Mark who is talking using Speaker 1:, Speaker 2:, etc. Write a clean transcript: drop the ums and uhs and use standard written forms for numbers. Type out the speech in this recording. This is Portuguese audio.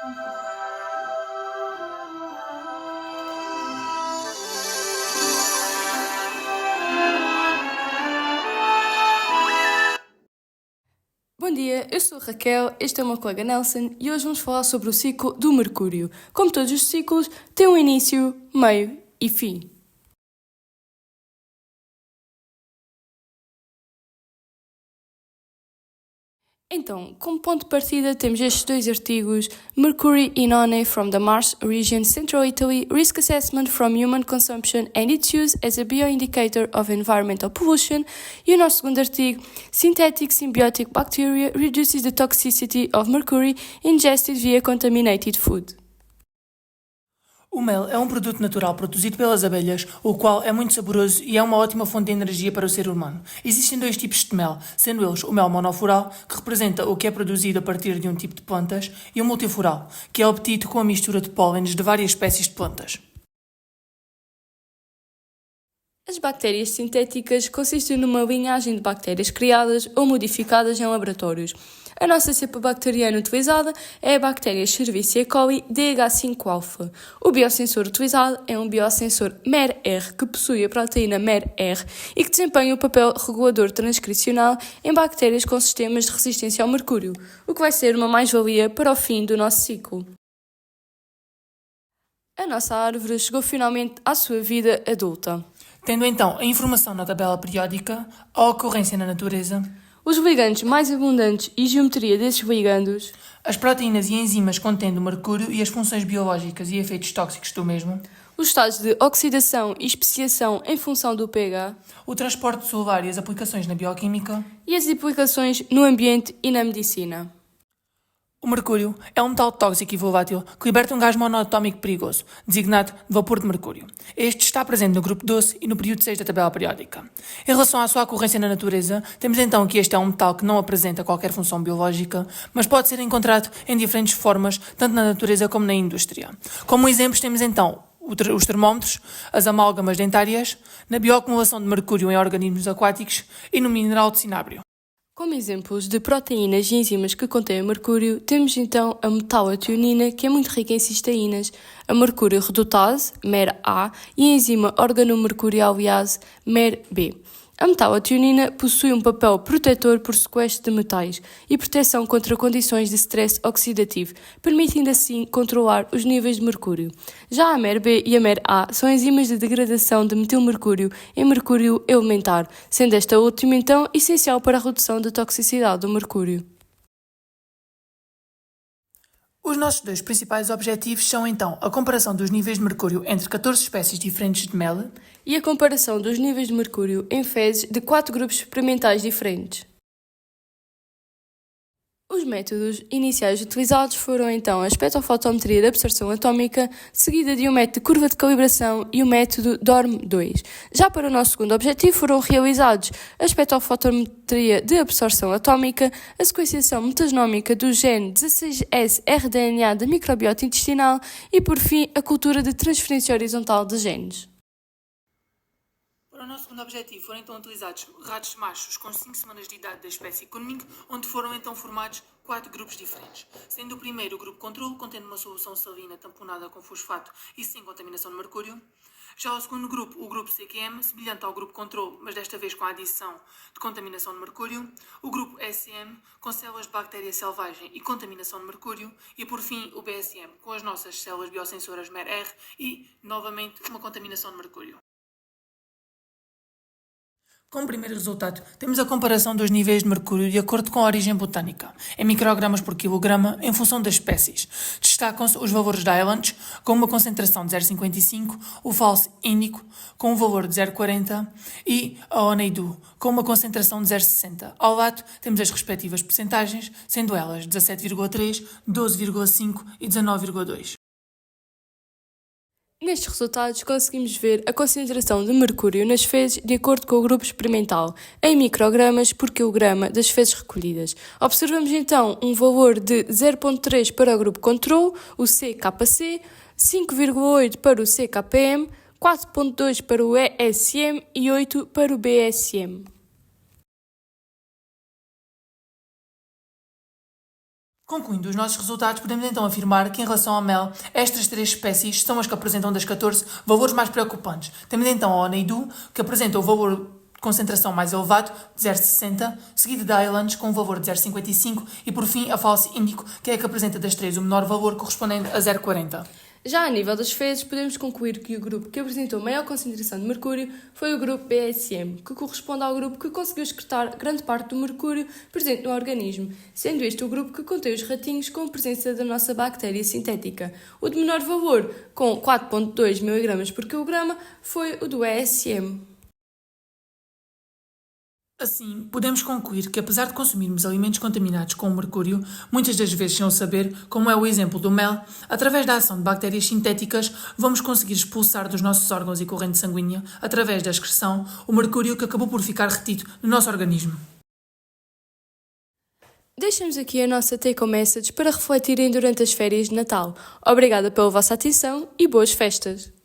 Speaker 1: Bom dia, eu sou a Raquel, este é o meu colega Nelson e hoje vamos falar sobre o ciclo do Mercúrio. Como todos os ciclos, tem um início, meio e fim. Então, como ponto de partida, temos estes dois artigos: Mercury Inone from the Mars region, Central Italy, Risk Assessment from Human Consumption and its Use as a Bioindicator of Environmental Pollution, e o nosso segundo artigo, Synthetic Symbiotic Bacteria Reduces the Toxicity of Mercury Ingested via Contaminated Food.
Speaker 2: O mel é um produto natural produzido pelas abelhas, o qual é muito saboroso e é uma ótima fonte de energia para o ser humano. Existem dois tipos de mel, sendo eles o mel monofloral, que representa o que é produzido a partir de um tipo de plantas, e o multifloral, que é obtido com a mistura de pólenes de várias espécies de plantas.
Speaker 1: As bactérias sintéticas consistem numa linhagem de bactérias criadas ou modificadas em laboratórios. A nossa cepa bacteriana utilizada é a bactéria Escherichia coli DH5-alfa. O biosensor utilizado é um biosensor MER-R, que possui a proteína MER-R e que desempenha o papel regulador transcricional em bactérias com sistemas de resistência ao mercúrio, o que vai ser uma mais-valia para o fim do nosso ciclo. A nossa árvore chegou finalmente à sua vida adulta.
Speaker 2: Tendo então a informação na tabela periódica, a ocorrência na natureza,
Speaker 1: os ligandos mais abundantes e geometria desses ligandos,
Speaker 2: as proteínas e enzimas contendo mercúrio e as funções biológicas e efeitos tóxicos do mesmo,
Speaker 1: os estados de oxidação e especiação em função do pH,
Speaker 2: o transporte celular e as aplicações na bioquímica
Speaker 1: e as aplicações no ambiente e na medicina.
Speaker 2: O mercúrio é um metal tóxico e volátil que liberta um gás monoatómico perigoso, designado de vapor de mercúrio. Este está presente no grupo 12 e no período 6 da tabela periódica. Em relação à sua ocorrência na natureza, temos então que este é um metal que não apresenta qualquer função biológica, mas pode ser encontrado em diferentes formas, tanto na natureza como na indústria. Como exemplos temos então os termómetros, as amálgamas dentárias, na bioacumulação de mercúrio em organismos aquáticos e no mineral de cinábrio.
Speaker 1: Como exemplos de proteínas e enzimas que contêm mercúrio, temos então a metalationina, que é muito rica em cisteínas, a mercúrio redutase, MER-A, e a enzima organomercurialiase, MER-B. A metalationina possui um papel protetor por sequestro de metais e proteção contra condições de stress oxidativo, permitindo assim controlar os níveis de mercúrio. Já a MER-B e a MER-A são enzimas de degradação de metilmercúrio em mercúrio elementar, sendo esta última então essencial para a redução da toxicidade do mercúrio.
Speaker 2: Os nossos dois principais objetivos são então a comparação dos níveis de mercúrio entre 14 espécies diferentes de mel
Speaker 1: e a comparação dos níveis de mercúrio em fezes de 4 grupos experimentais diferentes. Os métodos iniciais utilizados foram então a espectrofotometria de absorção atómica, seguida de um método de curva de calibração e o método DORM-2. Já para o nosso segundo objetivo foram realizados a espectrofotometria de absorção atómica, a sequenciação metagenómica do gene 16S rDNA da microbiota intestinal e, por fim, a cultura de transferência horizontal de genes.
Speaker 2: Para o nosso segundo objetivo foram então utilizados ratos machos com 5 semanas de idade da espécie Kunming, onde foram então formados 4 grupos diferentes, sendo o primeiro o grupo controle, contendo uma solução salina tamponada com fosfato e sem contaminação de mercúrio. Já o segundo grupo, o grupo CQM, semelhante ao grupo controle, mas desta vez com a adição de contaminação de mercúrio. O grupo SM, com células de bactéria selvagem e contaminação de mercúrio. E por fim, o BSM, com as nossas células biosensoras MER-R e, novamente, uma contaminação de mercúrio. Como primeiro resultado, temos a comparação dos níveis de mercúrio de acordo com a origem botânica, em microgramas por quilograma, em função das espécies. Destacam-se os valores da Islands, com uma concentração de 0,55, o falso índico, com um valor de 0,40, e a Oneidu, com uma concentração de 0,60. Ao lado, temos as respectivas percentagens, sendo elas 17,3, 12,5 e 19,2.
Speaker 1: Nestes resultados, conseguimos ver a concentração de mercúrio nas fezes de acordo com o grupo experimental, em microgramas por quilograma das fezes recolhidas. Observamos então um valor de 0,3 para o grupo controle, o CKC, 5,8 para o CKPM, 4,2 para o ESM e 8 para o BSM.
Speaker 2: Concluindo os nossos resultados, podemos então afirmar que, em relação ao mel, estas 3 espécies são as que apresentam das 14 valores mais preocupantes. Temos então a Honeydew, que apresenta o valor de concentração mais elevado, de 0,60, seguido da Islands, com um valor de 0,55, e por fim a False Índico, que é a que apresenta das 3 o menor valor, correspondente a 0,40.
Speaker 1: Já a nível das fezes, podemos concluir que o grupo que apresentou maior concentração de mercúrio foi o grupo BSM, que corresponde ao grupo que conseguiu excretar grande parte do mercúrio presente no organismo, sendo este o grupo que contém os ratinhos com a presença da nossa bactéria sintética. O de menor valor, com 4,2 mg por kg, foi o do ESM.
Speaker 2: Assim, podemos concluir que, apesar de consumirmos alimentos contaminados com mercúrio, muitas das vezes sem o saber, como é o exemplo do mel, através da ação de bactérias sintéticas, vamos conseguir expulsar dos nossos órgãos e corrente sanguínea, através da excreção, o mercúrio que acabou por ficar retido no nosso organismo.
Speaker 1: Deixamos aqui a nossa take-home message para refletirem durante as férias de Natal. Obrigada pela vossa atenção e boas festas!